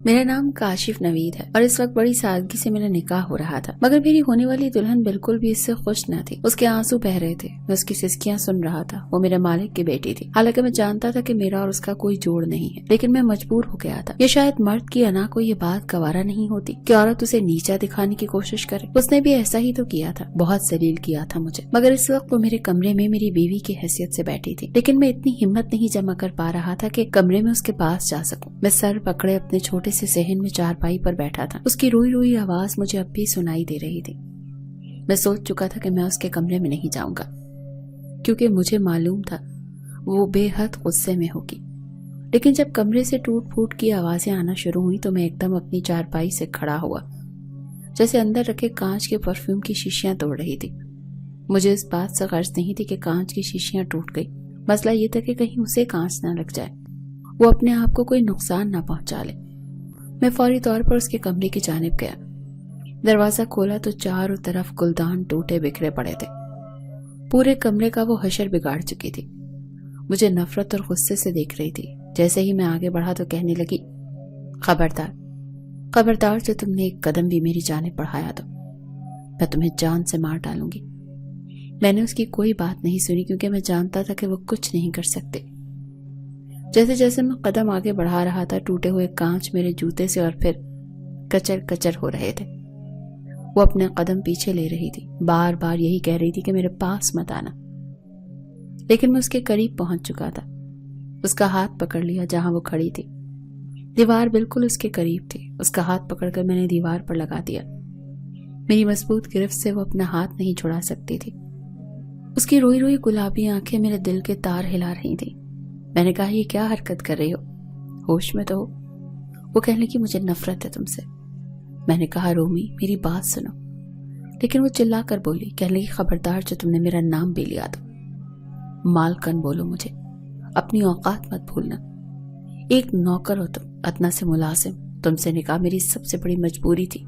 मेरा नाम काशिफ नवीद है और इस वक्त बड़ी सादगी से मेरा निकाह हो रहा था, मगर मेरी होने वाली दुल्हन बिल्कुल भी इससे खुश न थी। उसके आंसू बह रहे थे, मैं उसकी सिसकियां सुन रहा था। वो मेरे मालिक की बेटी थी। हालांकि मैं जानता था कि मेरा और उसका कोई जोड़ नहीं है, लेकिन मैं मजबूर हो गया था। ये शायद मर्द की अना को ये बात गवारा नहीं होती कि औरत उसे नीचा दिखाने की कोशिश करे। उसने भी ऐसा ही तो किया था, बहुत जलील किया था मुझे। मगर इस वक्त वो मेरे कमरे में मेरी बीवी की हैसियत से बैठी थी, लेकिन मैं इतनी हिम्मत नहीं जमा कर पा रहा था कि कमरे में उसके पास जा सकूं। मैं सर पकड़े अपने छोटे से सहन में चारपाई पर बैठा था। उसकी रोई रोई आवाज मुझे अब भी सुनाई दे रही थी। मैं सोच चुका था कि मैं उसके कमरे में नहीं जाऊंगा, क्योंकि मुझे मालूम था वो बेहद गुस्से में होगी। लेकिन जब कमरे से टूट फूट की आवाजें आना शुरू हुई तो मैं एकदम अपनी चारपाई से खड़ा हुआ, जैसे अंदर रखे कांच के परफ्यूम की शीशियां तोड़ रही थी। मुझे इस बात से गर्ज नहीं थी कि कांच की शीशियां टूट गई। मसला ये था कि कहीं उसे कांच ना लग जाए, वो अपने आप को कोई नुकसान ना पहुंचा ले। मैं फौरी तौर पर उसके कमरे की जानिब गया। दरवाजा खोला तो चारों तरफ गुलदान टूटे बिखरे पड़े थे। पूरे कमरे का वो हशर बिगाड़ चुकी थी। मुझे नफरत और गुस्से से देख रही थी। जैसे ही मैं आगे बढ़ा तो कहने लगी, खबरदार खबरदार, जो तुमने एक कदम भी मेरी जानिब बढ़ाया तो मैं तुम्हें जान से मार डालूंगी। मैंने उसकी कोई बात नहीं सुनी, क्योंकि मैं जानता था कि वो कुछ नहीं कर सकते। जैसे जैसे मैं कदम आगे बढ़ा रहा था, टूटे हुए कांच मेरे जूते से और फिर कचर कचर हो रहे थे। वो अपने कदम पीछे ले रही थी, बार बार यही कह रही थी कि मेरे पास मत आना। लेकिन मैं उसके करीब पहुंच चुका था। उसका हाथ पकड़ लिया जहां वो खड़ी थी। दीवार बिल्कुल उसके करीब थी। उसका हाथ पकड़कर मैंने दीवार पर लगा दिया। मेरी मजबूत गिरफ्त से वो अपना हाथ नहीं छुड़ा सकती थी। उसकी रोई रोई गुलाबी आंखें मेरे दिल के तार हिला रही थी। मैंने कहा, ये क्या हरकत कर रही हो, होश में तो हो। वो कहने की, मुझे नफरत है तुमसे। मैंने कहा, रोमी मेरी बात सुनो। लेकिन वो चिल्ला कर बोली, कहने की, खबरदार, जो तुमने मेरा नाम भी लिया तो मालकन बोलो मुझे, अपनी औकात मत भूलना। एक नौकर हो तुम, अदना से मुलाजिम। तुमसे निकाह मेरी सबसे बड़ी मजबूरी थी।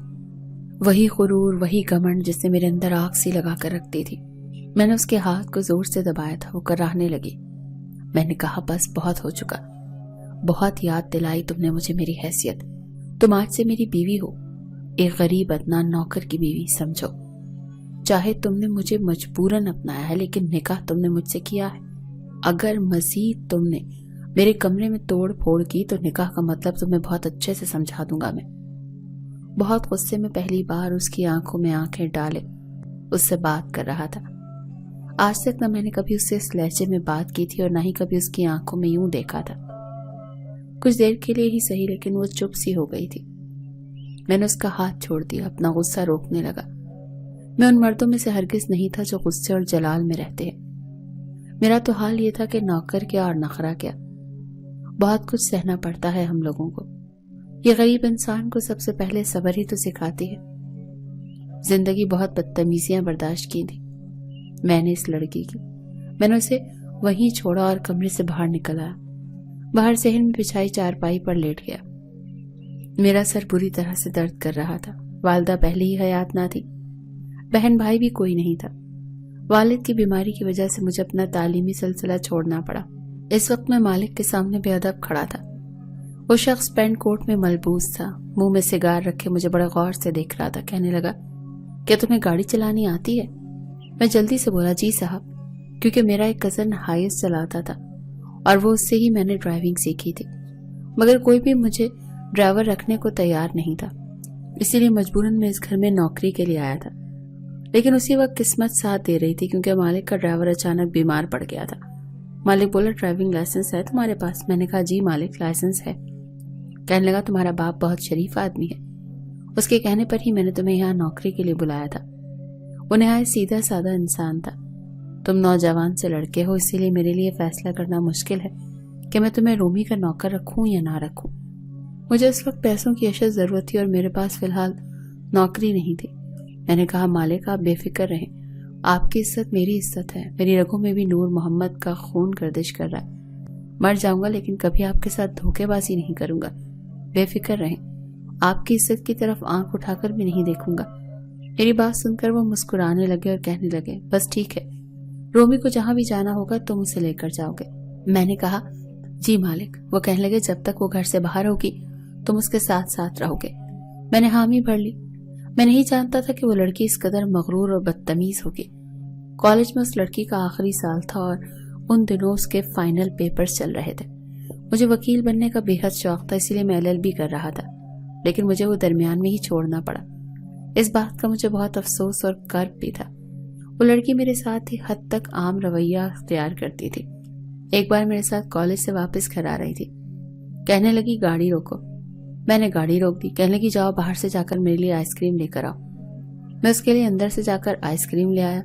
वही गुरूर, वही घमंड जिसने मेरे अंदर आग सी लगा कर रख दी थी। मैंने उसके हाथ को जोर से दबाया था। वो कराहने लगी। मैंने कहा, बस बहुत हो चुका। बहुत याद दिलाई तुमने मुझे मेरी हैसियत। तुम आज से मेरी बीवी हो, एक गरीब अदना नौकर की बीवी समझो। चाहे तुमने मुझे मजबूरन अपनाया है, लेकिन निकाह तुमने मुझसे किया है। अगर मजीद तुमने मेरे कमरे में तोड़ फोड़ की तो निकाह का मतलब तुम्हें बहुत अच्छे से समझा दूंगा मैं। बहुत गुस्से में पहली बार उसकी आंखों में आंखें डाले उससे बात कर रहा था। आज तक न मैंने कभी उससे इस लहजे में बात की थी और न ही कभी उसकी आंखों में यूं देखा था। कुछ देर के लिए ही सही, लेकिन वो चुप सी हो गई थी। मैंने उसका हाथ छोड़ दिया, अपना गुस्सा रोकने लगा। मैं उन मर्दों में से हरगिज नहीं था जो गुस्से और जलाल में रहते हैं। मेरा तो हाल ये था कि नौकर क्या और नखरा क्या, बहुत कुछ सहना पड़ता है हम लोगों को। ये गरीब इंसान को सबसे पहले सब्र ही तो सिखाती है। जिंदगी बहुत बदतमीजियां बर्दाश्त की थी मैंने इस लड़की की। मैंने उसे वहीं छोड़ा और कमरे से बाहर निकल आया। बाहर सहन में बिछाई चारपाई पर लेट गया। मेरा सर बुरी तरह से दर्द कर रहा था। वालिदा पहले ही हयात ना थी, बहन भाई भी कोई नहीं था। वालिद की बीमारी की वजह से मुझे अपना तालीमी सिलसिला छोड़ना पड़ा। इस वक्त मैं मालिक के सामने बेअदब खड़ा था। वो शख्स पेंट कोट में मलबूस था, मुंह में सिगार रखे मुझे बड़े गौर से देख रहा था। कहने लगा, क्या तुम्हें गाड़ी चलानी आती है? मैं जल्दी से बोला, जी साहब, क्योंकि मेरा एक कजन हाईएस्ट चलाता था और वो उससे ही मैंने ड्राइविंग सीखी थी। मगर कोई भी मुझे ड्राइवर रखने को तैयार नहीं था, इसीलिए मजबूरन मैं इस घर में नौकरी के लिए आया था। लेकिन उसी वक्त किस्मत साथ दे रही थी, क्योंकि मालिक का ड्राइवर अचानक बीमार पड़ गया था। मालिक बोला, ड्राइविंग लाइसेंस है तुम्हारे पास? मैंने कहा, जी मालिक, लाइसेंस है। कहने लगा, तुम्हारा बाप बहुत शरीफ आदमी है, उसके कहने पर ही मैंने तुम्हें यहाँ नौकरी के लिए बुलाया था। वो नहायत सीधा साधा इंसान था। तुम नौजवान से लड़के हो, इसीलिए मेरे लिए फैसला करना मुश्किल है कि मैं तुम्हें रोमी का नौकर रखूं या ना रखूं। मुझे इस वक्त पैसों की अशद जरूरत थी और मेरे पास फिलहाल नौकरी नहीं थी। मैंने कहा, मालिक आप बेफिक्र रहें, आपकी इज्जत मेरी इज्जत है। मेरी रगों में भी नूर मोहम्मद का खून गर्दिश कर रहा है। मर जाऊंगा लेकिन कभी आपके साथ धोखेबाजी नहीं करूंगा। बेफिक्र रहें, आपकी इज्जत की तरफ आंख उठाकर भी नहीं देखूंगा। मेरी बात सुनकर वो मुस्कुराने लगे और कहने लगे, बस ठीक है, रोमी को जहां भी जाना होगा तुम उसे लेकर जाओगे। मैंने कहा, जी मालिक। वो कहने लगे, जब तक वो घर से बाहर होगी तुम उसके साथ साथ रहोगे। मैंने हामी भर ली। मैं नहीं जानता था कि वो लड़की इस कदर मगरूर और बदतमीज होगी। कॉलेज में उस लड़की का आखिरी साल था और उन दिनों उसके फाइनल पेपर्स चल रहे थे। मुझे वकील बनने का बेहद शौक था, इसीलिए मैं LLB कर रहा था, लेकिन मुझे वो दरमियान में ही छोड़ना पड़ा। इस बात का मुझे बहुत अफसोस और गर्व भी था। वो लड़की मेरे साथ ही हद तक आम रवैया अख्तियार करती थी। एक बार मेरे साथ कॉलेज से वापस घर आ रही थी। कहने लगी गाड़ी रोको। मैंने गाड़ी रोक दी। कहने लगी जाओ बाहर से जाकर मेरे लिए आइसक्रीम लेकर आओ। मैं उसके लिए अंदर से जाकर आइसक्रीम ले आया।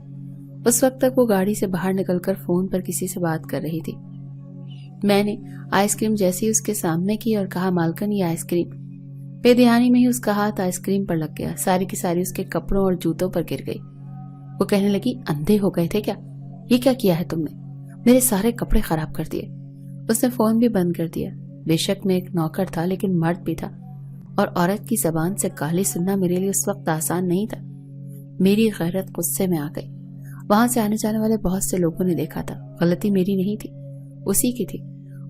उस वक्त तक वो गाड़ी से बाहर निकलकर फोन पर किसी से बात कर रही थी। मैंने आइसक्रीम जैसे ही उसके सामने की और कहा मालकन ये आइसक्रीम। बेध्यानी में ही उसका हाथ आइसक्रीम पर लग गया। सारी की सारी उसके कपड़ों और जूतों पर गिर गई। वो कहने लगी अंधे हो गए थे क्या? ये क्या किया है तुमने? मेरे सारे कपड़े खराब कर दिए। उसने फोन भी बंद कर दिया। बेशक मैं एक नौकर था, लेकिन मर्द भी था, और औरत की जबान से गाली सुनना मेरे लिए उस वक्त आसान नहीं था। मेरी गैरत गुस्से में आ गई। वहां से आने जाने वाले बहुत से लोगों ने देखा था। गलती मेरी नहीं थी, उसी की थी।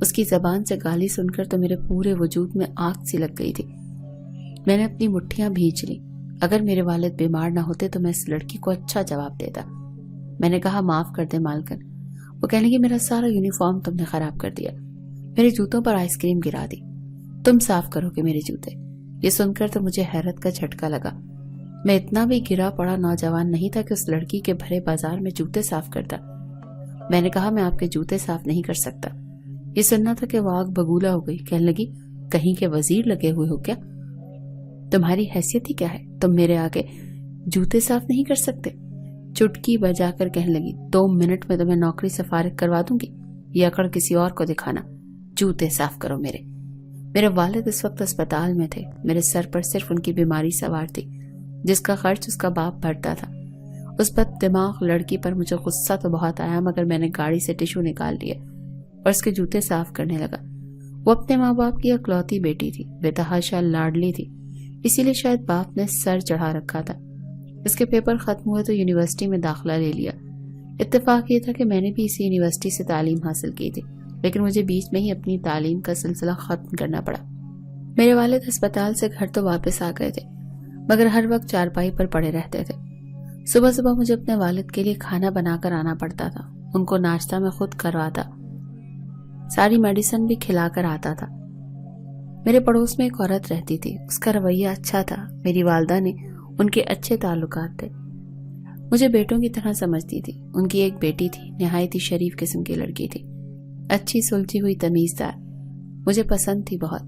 उसकी जबान से गाली सुनकर तो मेरे पूरे वजूद में आग सी लग गई थी। मैंने अपनी मुट्ठियां भींच ली। अगर मेरे वालिद बीमार ना होते तो मैं इस लड़की को अच्छा जवाब देता। मैंने कहा माफ कर दे मालकन। वो कहने लगी मेरा सारा यूनिफॉर्म तुमने खराब कर दिया, मेरे जूतों पर आइसक्रीम गिरा दी, तुम साफ करोगे मेरे जूते। ये सुनकर तो मुझे हैरत का झटका लगा। मैं इतना भी गिरा पड़ा नौजवान नहीं था कि उस लड़की के भरे बाजार में जूते साफ करता। मैंने कहा मैं आपके जूते साफ नहीं कर सकता। ये सुनना था कि वो आग बबूला हो गई। कहने लगी कहीं के वजीर लगे हुए हो क्या? तुम्हारी हैसियत ही क्या है, तुम मेरे आगे जूते साफ नहीं कर सकते? चुटकी बजाकर कहने लगी 2 मिनट में तुम्हें नौकरी से फारिग करवा दूंगी। ये अकड़ किसी और को दिखाना। जूते साफ करो मेरे वालिद इस वक्त अस्पताल में थे। मेरे सर पर सिर्फ उनकी बीमारी सवार थी, जिसका खर्च उसका बाप भरता था। उस बद दिमाग लड़की पर मुझे गुस्सा तो बहुत आया, मगर मैंने गाड़ी से टिश्यू निकाल लिया और उसके जूते साफ करने लगा। वो अपने माँ बाप की इकलौती बेटी थी, बेतहाशा लाडली थी, इसीलिए शायद बाप ने सर चढ़ा रखा था। इसके पेपर खत्म हुए तो यूनिवर्सिटी में दाखिला ले लिया। इत्तेफाक ये था कि मैंने भी इसी यूनिवर्सिटी से तालीम हासिल की थी, लेकिन मुझे बीच में ही अपनी तालीम का सिलसिला खत्म करना पड़ा। मेरे वालिद अस्पताल से घर तो वापस आ गए थे, मगर हर वक्त चारपाई पर पड़े रहते थे। सुबह सुबह मुझे अपने वालिद के लिए खाना बनाकर आना पड़ता था। उनको नाश्ता मैं खुद करवाता, सारी मेडिसिन भी खिलाकर आता था। मेरे पड़ोस में एक औरत रहती थी, उसका रवैया अच्छा था। मेरी वालदा ने उनके अच्छे ताल्लुकात थे, मुझे बेटों की तरह समझती थी। उनकी एक बेटी थी, निहायत ही शरीफ किस्म की लड़की थी, अच्छी सुलझी हुई तमीजदार, मुझे पसंद थी बहुत,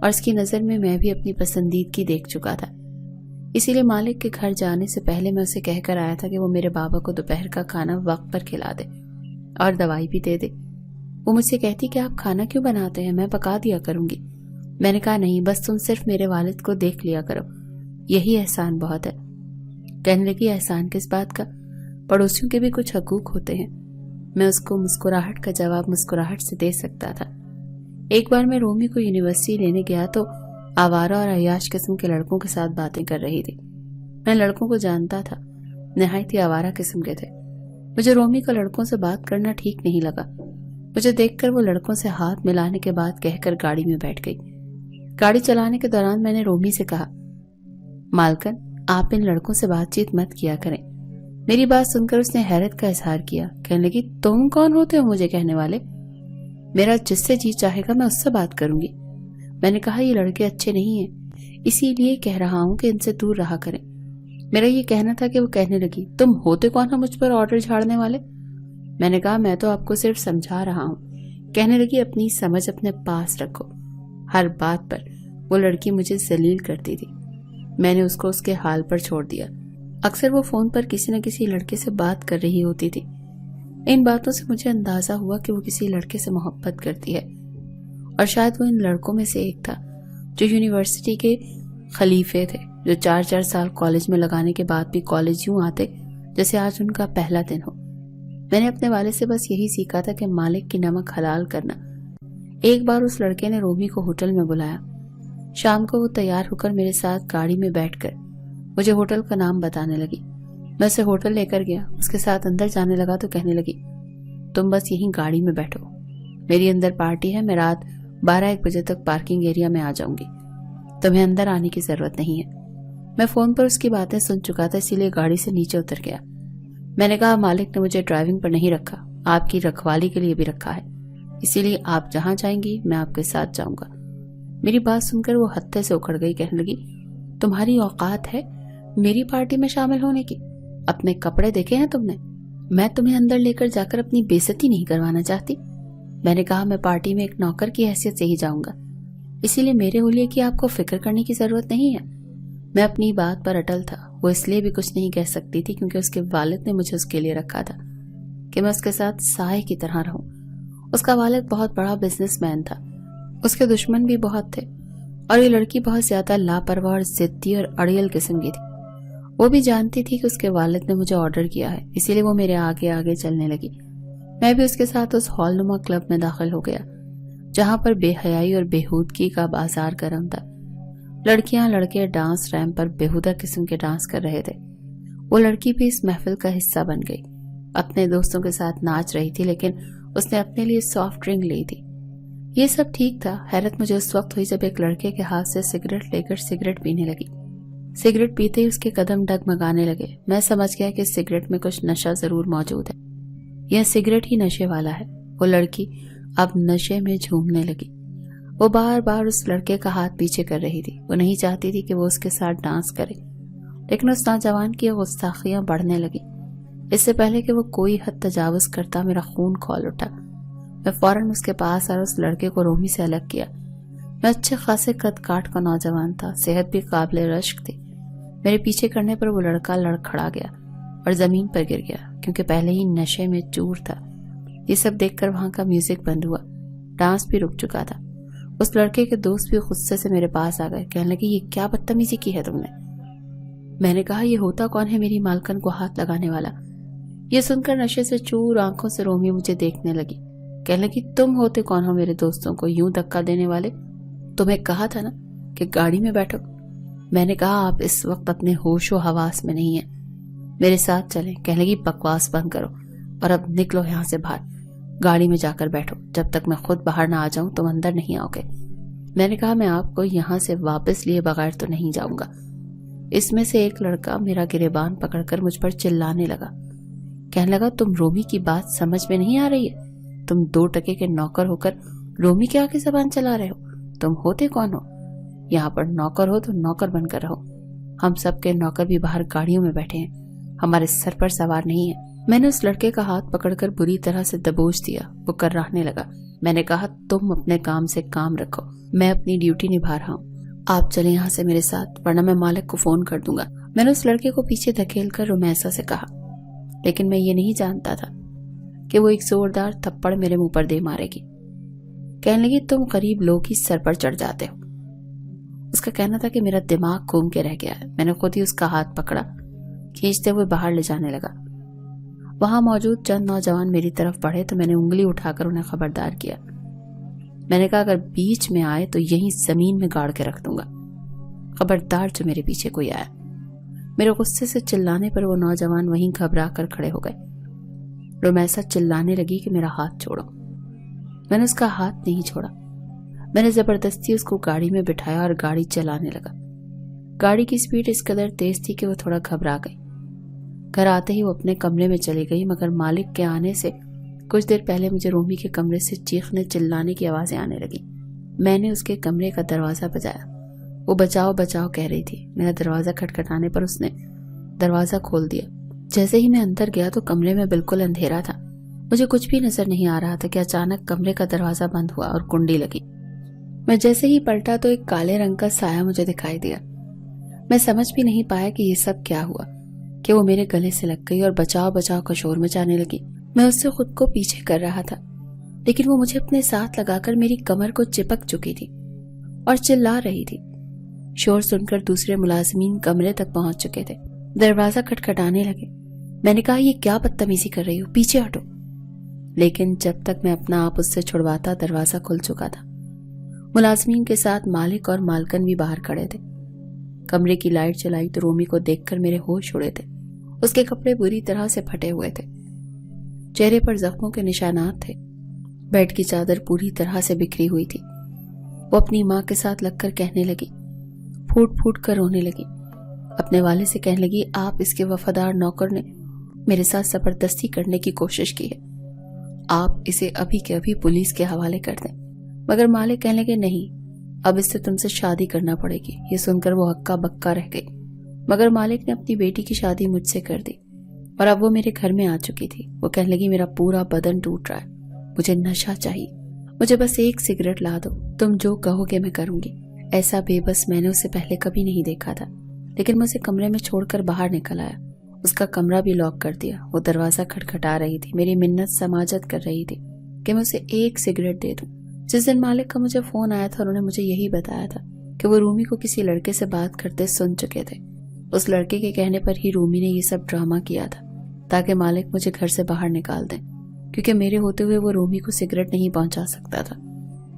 और उसकी नजर में मैं भी अपनी पसंदीदगी देख चुका था। इसीलिए मालिक के घर जाने से पहले मैं उसे कहकर आया था कि वो मेरे बाबा को दोपहर का खाना वक्त पर खिला दे और दवाई भी दे दे। वो मुझसे कहती कि आप खाना क्यों बनाते हैं, मैं पका दिया करूंगी। मैंने कहा नहीं, बस तुम सिर्फ मेरे वालिद को देख लिया करो, यही एहसान बहुत है। कहने लगी एहसान किस बात का? पड़ोसियों के भी कुछ हकूक होते हैं। मैं उसको मुस्कुराहट का जवाब मुस्कुराहट से दे सकता था। एक बार मैं रोमी को यूनिवर्सिटी लेने गया तो आवारा और अयाश किस्म के लड़कों के साथ बातें कर रही थी। मैं लड़कों को जानता था, निहायत ही आवारा किस्म के थे। मुझे रोमी का लड़कों से बात करना ठीक नहीं लगा। मुझे देखकर वो लड़कों से हाथ मिलाने के बाद कहकर गाड़ी में बैठ गई। गाड़ी चलाने के दौरान मैंने रोमी से कहा, मालकन आप इन लड़कों से बातचीत मत किया करें। मेरी बात सुनकर उसने हैरत का इजहार किया। कहने लगी तुम कौन होते हो मुझे कहने वाले? मेरा जिससे जी चाहेगा मैं उससे बात करूंगी। मैंने कहा ये लड़के अच्छे नहीं हैं, इसीलिए कह रहा हूं कि इनसे दूर रहा करें। मेरा ये कहना था कि वो कहने लगी तुम होते कौन हो मुझ पर ऑर्डर झाड़ने वाले? मैंने कहा मैं तो आपको सिर्फ समझा रहा हूं। कहने लगी अपनी समझ अपने पास रखो। हर बात पर वो लड़की मुझे जलील करती थी। मैंने उसको उसके हाल पर छोड़ दिया। अक्सर वो फोन पर किसी न किसी लड़के से बात कर रही होती थी। इन बातों से मुझे अंदाजा हुआ कि वो किसी लड़के से मोहब्बत करती है, और शायद वो इन लड़कों में से एक था जो यूनिवर्सिटी के खलीफे थे, जो 4-4 साल कॉलेज में लगाने के बाद भी कॉलेज यूं आते जैसे आज उनका पहला दिन हो। मैंने अपने वाले से बस यही सीखा था कि मालिक की नमक हलाल करना। एक बार उस लड़के ने रोमी को होटल में बुलाया। शाम को वो तैयार होकर मेरे साथ गाड़ी में बैठकर मुझे होटल का नाम बताने लगी। मैं उसे होटल लेकर गया, उसके साथ अंदर जाने लगा तो कहने लगी तुम बस यहीं गाड़ी में बैठो, मेरी अंदर पार्टी है, मैं रात 12-1 बजे तक पार्किंग एरिया में आ जाऊंगी, तुम्हें अंदर आने की जरूरत नहीं है। मैं फोन पर उसकी बातें सुन चुका था, इसीलिए गाड़ी से नीचे उतर गया। मैंने कहा, मालिक ने मुझे ड्राइविंग पर नहीं रखा, आपकी रखवाली के लिए भी रखा है, इसीलिए आप जहां जाएंगी मैं आपके साथ जाऊंगा। मेरी बात सुनकर वो हत्थे से उखड़ गई। कहने लगी, तुम्हारी औकात है मेरी पार्टी में शामिल होने की? अपने कपड़े देखे हैं तुमने? मैं तुम्हें अंदर लेकर जाकर अपनी बेइज्जती नहीं करवाना चाहती। मैंने कहा, मैं पार्टी में एक नौकर की हैसियत से ही जाऊंगा, इसीलिए मेरे हुलिये की आपको फिक्र करने की जरूरत नहीं है। मैं अपनी बात पर अटल था। वो इसलिए भी कुछ नहीं कह सकती थी क्योंकि उसके वालिद ने मुझे उसके लिए रखा था कि मैं उसके साथ साए की तरह रहूं। उसका वालिद बहुत बड़ा बिजनेसमैन था, उसके दुश्मन भी बहुत थे, और ये लड़की बहुत ज्यादा लापरवाह और जिद्दी और अड़ियल किस्म की थी। वो भी जानती थी कि उसके वालिद ने मुझे ऑर्डर किया है, इसीलिए वो मेरे आगे आगे चलने लगी। मैं भी उसके साथ उस हॉलनुमा क्लब में दाखिल हो गया जहां पर बेहयाई और बेहूदगी का बाजार गर्म था। लड़कियां लड़के डांस रैंप पर बेहुदा किस्म के डांस कर रहे थे। वो लड़की भी इस महफिल का हिस्सा बन गई, अपने दोस्तों के साथ नाच रही थी, लेकिन उसने अपने लिए सॉफ्ट ड्रिंक ली थी। ये सब ठीक था। हैरत मुझे उस वक्त हुई जब एक लड़के के हाथ से सिगरेट लेकर सिगरेट पीने लगी। सिगरेट पीते ही उसके कदम डगमगाने लगे। मैं समझ गया कि सिगरेट में कुछ नशा जरूर मौजूद है, यह सिगरेट ही नशे वाला है। वो लड़की अब नशे में झूमने लगी। वो बार बार उस लड़के का हाथ पीछे कर रही थी। वो नहीं चाहती थी कि वो उसके साथ डांस करे, लेकिन उस नौजवान की गुस्ताखियां बढ़ने लगी। इससे पहले कि वो कोई हद तजावुज करता, मेरा खून खौल उठा। मैं फौरन उसके पास और उस लड़के को रोमी से अलग किया। मैं अच्छे खासे कद काठ का नौजवान था, सेहत भी काबिल रश्क थी। मेरे पीछे करने पर वो लड़का लड़खड़ा गया और जमीन पर गिर गया, क्योंकि पहले ही नशे में चूर था। ये सब देखकर वहां का म्यूजिक बंद हुआ, डांस भी रुक चुका था। उस लड़के के दोस्त भी गुस्से से मेरे पास आ गए। कहने लगे, ये क्या बदतमीजी की है तुमने? मैंने कहा, ये होता कौन है मेरी मालकन को हाथ लगाने वाला? ये सुनकर नशे से चूर आंखों से रोमी मुझे देखने लगी। कहने लगी, तुम होते कौन हो मेरे दोस्तों को यूं धक्का देने वाले? तुम्हें कहा था ना कि गाड़ी में बैठो। मैंने कहा, आप इस वक्त अपने होशो हवास में नहीं है, मेरे साथ चलें। कहने लगी, बकवास बंद करो और अब निकलो यहाँ से बाहर, गाड़ी में जाकर बैठो। जब तक मैं खुद बाहर ना आ जाऊं तुम अंदर नहीं आओगे। मैंने कहा, मैं आपको यहाँ से वापस लिए बगैर तो नहीं जाऊंगा। इसमें से एक लड़का मेरा गिरेबान पकड़कर मुझ पर चिल्लाने लगा। कहने लगा, तुम रोमी की बात समझ में नहीं आ रही है? तुम 2 टके के नौकर होकर रोमी के आगे जबान चला रहे हो? तुम होते कौन हो? यहाँ पर नौकर हो तो नौकर बनकर रहो। हम सबके नौकर भी बाहर गाड़ियों में बैठे हैं, हमारे सर पर सवार नहीं है। मैंने उस लड़के का हाथ पकड़कर बुरी तरह से दबोच दिया। वो कर्राहने लगा। मैंने कहा, तुम अपने काम से काम रखो, मैं अपनी ड्यूटी निभा रहा हूँ। आप चले यहाँ से मेरे साथ, वरना मैं मालिक को फोन कर दूंगा। मैंने उस लड़के को पीछे धकेलकर रोमैसा से कहा, लेकिन मैं ये नहीं जानता था कि वो एक जोरदार थप्पड़ मेरे मुंह पर दे मारेगी। कहने लगी, तुम गरीब लोग ही सर पर चढ़ जाते हो। उसका कहना था कि मेरा दिमाग घूम के रह गया है। मैंने खुद ही उसका हाथ पकड़ा, खींचते हुए बाहर ले जाने लगा। वहां मौजूद चंद नौजवान मेरी तरफ बढ़े तो मैंने उंगली उठाकर उन्हें खबरदार किया। मैंने कहा, अगर बीच में आए तो यहीं जमीन में गाड़ के रख दूंगा। खबरदार जो मेरे पीछे कोई आया। मेरे गुस्से से चिल्लाने पर वो नौजवान वहीं घबरा कर खड़े हो गए। रोमैसा चिल्लाने लगी कि मेरा हाथ छोड़ो। मैंने उसका हाथ नहीं छोड़ा। मैंने जबरदस्ती उसको गाड़ी में बिठाया और गाड़ी चलाने लगा। गाड़ी की स्पीड इस कदर तेज थी कि वो थोड़ा घबरा गई। घर आते ही वो अपने कमरे में चली गई, मगर मालिक के आने से कुछ देर पहले मुझे रोमी के कमरे से चीखने चिल्लाने की आवाजें आने लगी। मैंने उसके कमरे का दरवाजा बजाया। वो बचाओ बचाओ कह रही थी। मेरा दरवाजा खटखटाने पर उसने दरवाजा खोल दिया। जैसे ही मैं अंदर गया तो कमरे में बिल्कुल अंधेरा था। मुझे कुछ भी नजर नहीं आ रहा था कि अचानक कमरे का दरवाजा बंद हुआ और कुंडी लगी। मैं जैसे ही पलटा तो एक काले रंग का साया मुझे दिखाई दिया। मैं समझ भी नहीं पाया कि ये सब क्या हुआ कि वो मेरे गले से लग गई और बचाओ बचाओ का शोर मचाने लगी। मैं उससे खुद को पीछे कर रहा था, लेकिन वो मुझे अपने साथ लगाकर मेरी कमर को चिपक चुकी थी और चिल्ला रही थी। शोर सुनकर दूसरे मुलाजिमीन कमरे तक पहुंच चुके थे। दरवाजा खटखटाने लगे। मैंने कहा, ये क्या बदतमीजी कर रही हो, पीछे हटो। लेकिन जब तक मैं अपना आप उससे छुड़वाता दरवाजा खुल चुका था। मुलाजिमीन के साथ मालिक और मालकन भी बाहर खड़े थे। कमरे की लाइट जलाई तो रोमी को देखकर मेरे होश उड़े थे। उसके कपड़े बुरी तरह से फटे हुए थे, चेहरे पर जख्मों के निशानात थे। बेड की चादर पूरी तरह से बिखरी हुई थी। वो अपनी माँ के साथ लगकर कहने लगी, फूट फूट कर रोने लगी। अपने वाले से कहने लगी, आप इसके वफादार नौकर ने मेरे साथ जबरदस्ती करने की कोशिश की है, आप इसे अभी के अभी पुलिस के हवाले कर दें। मगर मालिक कहने लगे, नहीं, अब इससे तुमसे शादी करना पड़ेगी। ये सुनकर वो हक्का बक्का रह गई। मगर मालिक ने अपनी बेटी की शादी मुझसे कर दी और अब वो मेरे घर में आ चुकी थी। वो कहने लगी, मेरा पूरा बदन टूट रहा है, मुझे नशा चाहिए, मुझे बस एक सिगरेट ला दो, तुम जो कहोगे मैं करूंगी। ऐसा बेबस मैंने उसे पहले कभी नहीं देखा था। लेकिन मैं उसे कमरे में छोड़कर बाहर निकल आया। उसका कमरा भी लॉक कर दिया। वो दरवाजा खटखटा रही थी, मेरी मिन्नत समाजत कर रही थी कि मैं उसे एक सिगरेट दे दूं। जिस दिन मालिक का मुझे फोन आया था, उन्होंने मुझे यही बताया था कि वो रूमी को किसी लड़के से बात करते सुन चुके थे। उस लड़के के कहने पर ही रूमी ने ये सब ड्रामा किया था ताकि मालिक मुझे घर से बाहर निकाल दें, क्योंकि मेरे होते हुए वो रूमी को सिगरेट नहीं पहुंचा सकता था।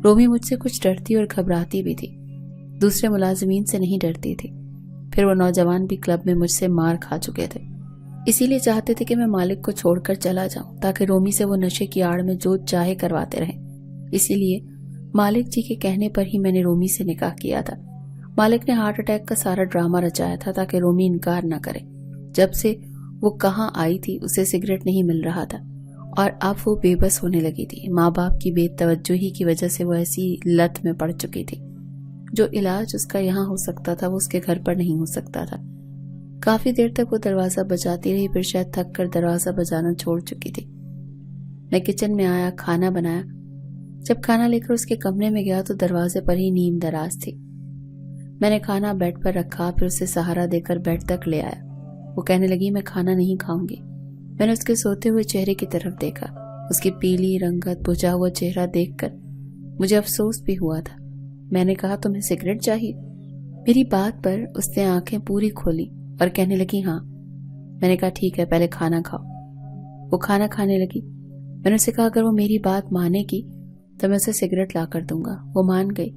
रूमी मुझसे कुछ डरती और घबराती भी थी, दूसरे मुलाजिमीन से नहीं डरती थी। फिर वो नौजवान भी क्लब में मुझसे मार खा चुके थे, इसीलिए चाहते थे कि मैं मालिक को छोड़कर चला जाऊं ताकि रोमी से वो नशे की आड़ में जो चाहे करवाते रहें। इसीलिए मालिक जी के कहने पर ही मैंने रोमी से निकाह किया था। मालिक ने हार्ट अटैक का सारा ड्रामा रचाया था ताकि रोमी इनकार न करे। जब से वो कहाँ आई थी उसे सिगरेट नहीं मिल रहा था और अब वो बेबस होने लगी थी। माँ बाप की बेतवज्जोही की वजह से वो ऐसी लत में पड़ चुकी थी। जो इलाज उसका यहाँ हो सकता था वो उसके घर पर नहीं हो सकता था। काफी देर तक वो दरवाजा बजाती रही, फिर शायद थक कर दरवाजा बजाना छोड़ चुकी थी। मैं किचन में आया, खाना बनाया। जब खाना लेकर उसके कमरे में गया तो दरवाजे पर ही नीम दराज थी। मैंने खाना बेड पर रखा, फिर उसे सहारा देकर बेड तक ले आया। वो कहने लगी, मैं खाना नहीं खाऊंगी। मैंने उसके सोते हुए चेहरे की तरफ देखा। उसकी पीली रंगत, बुझा हुआ चेहरा देखकर मुझे अफसोस भी हुआ था। मैंने कहा, तुम्हें सिगरेट चाहिए? मेरी बात पर उसने आंखें पूरी खोली और कहने लगी, हाँ। मैंने कहा, ठीक है, पहले खाना खाओ। वो खाना खाने लगी। मैंने उसे कहा, अगर वो मेरी बात मानेगी तो मैं उसे सिगरेट ला कर दूंगा। वो मान गई।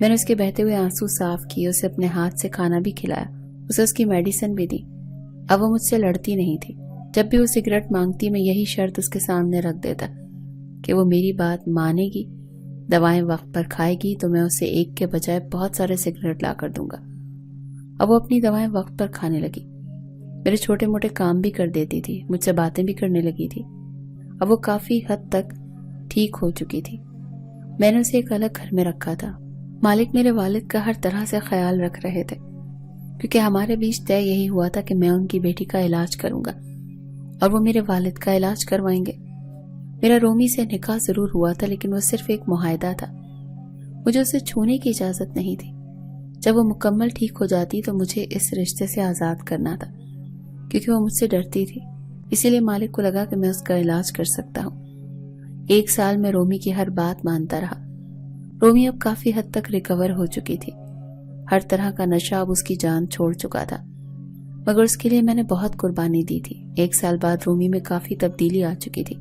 मैंने उसके बहते हुए आंसू साफ किए, उसे अपने हाथ से खाना भी खिलाया, उसे उसकी मेडिसिन भी दी। अब वो मुझसे लड़ती नहीं थी। जब भी वो सिगरेट मांगती मैं यही शर्त उसके सामने रख देता कि वो मेरी बात मानेगी, दवाएं वक्त पर खाएगी तो मैं उसे एक के बजाय बहुत सारे सिगरेट ला कर दूंगा। अब वो अपनी दवाएं वक्त पर खाने लगी, मेरे छोटे मोटे काम भी कर देती थी, मुझसे बातें भी करने लगी थी। अब वो काफी हद तक ठीक हो चुकी थी। मैंने उसे एक अलग घर में रखा था। मालिक मेरे वालिद का हर तरह से ख्याल रख रहे थे, क्योंकि हमारे बीच तय यही हुआ था कि मैं उनकी बेटी का इलाज करूंगा और वो मेरे वालिद का इलाज करवाएंगे। मेरा रोमी से निकाह जरूर हुआ था, लेकिन वो सिर्फ एक मुआहदा था। मुझे उसे छूने की इजाजत नहीं थी। जब वो मुकम्मल ठीक हो जाती तो मुझे इस रिश्ते से आजाद करना था, क्योंकि वो मुझसे डरती थी। इसीलिए मालिक को लगा कि मैं उसका इलाज कर सकता हूँ। 1 साल में रोमी की हर बात मानता रहा। रोमी अब काफी हद तक रिकवर हो चुकी थी। हर तरह का नशा अब उसकी जान छोड़ चुका था, मगर उसके लिए मैंने बहुत कुर्बानी दी थी। 1 साल बाद रोमी में काफी तब्दीली आ चुकी थी।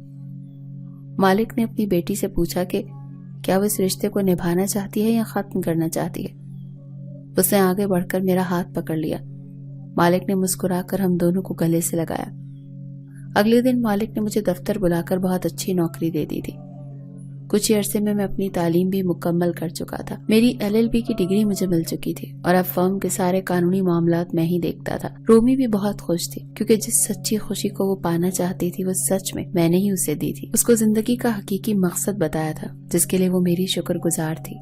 मालिक ने अपनी बेटी से पूछा कि क्या वो इस रिश्ते को निभाना चाहती है या खत्म करना चाहती है। उसने आगे बढ़कर मेरा हाथ पकड़ लिया। मालिक ने मुस्कुराकर हम दोनों को गले से लगाया। अगले दिन मालिक ने मुझे दफ्तर बुलाकर बहुत अच्छी नौकरी दे दी थी। कुछ ही अरसे में मैं अपनी तालीम भी मुकम्मल कर चुका था। मेरी LLB की डिग्री मुझे मिल चुकी थी और अब फर्म के सारे कानूनी मामलात मैं ही देखता था। रोमी भी बहुत खुश थी, क्योंकि जिस सच्ची खुशी को वो पाना चाहती थी वो सच में मैंने ही उसे दी थी। उसको जिंदगी का हकीकी मकसद बताया था, जिसके लिए वो मेरी शुक्रगुजार थी।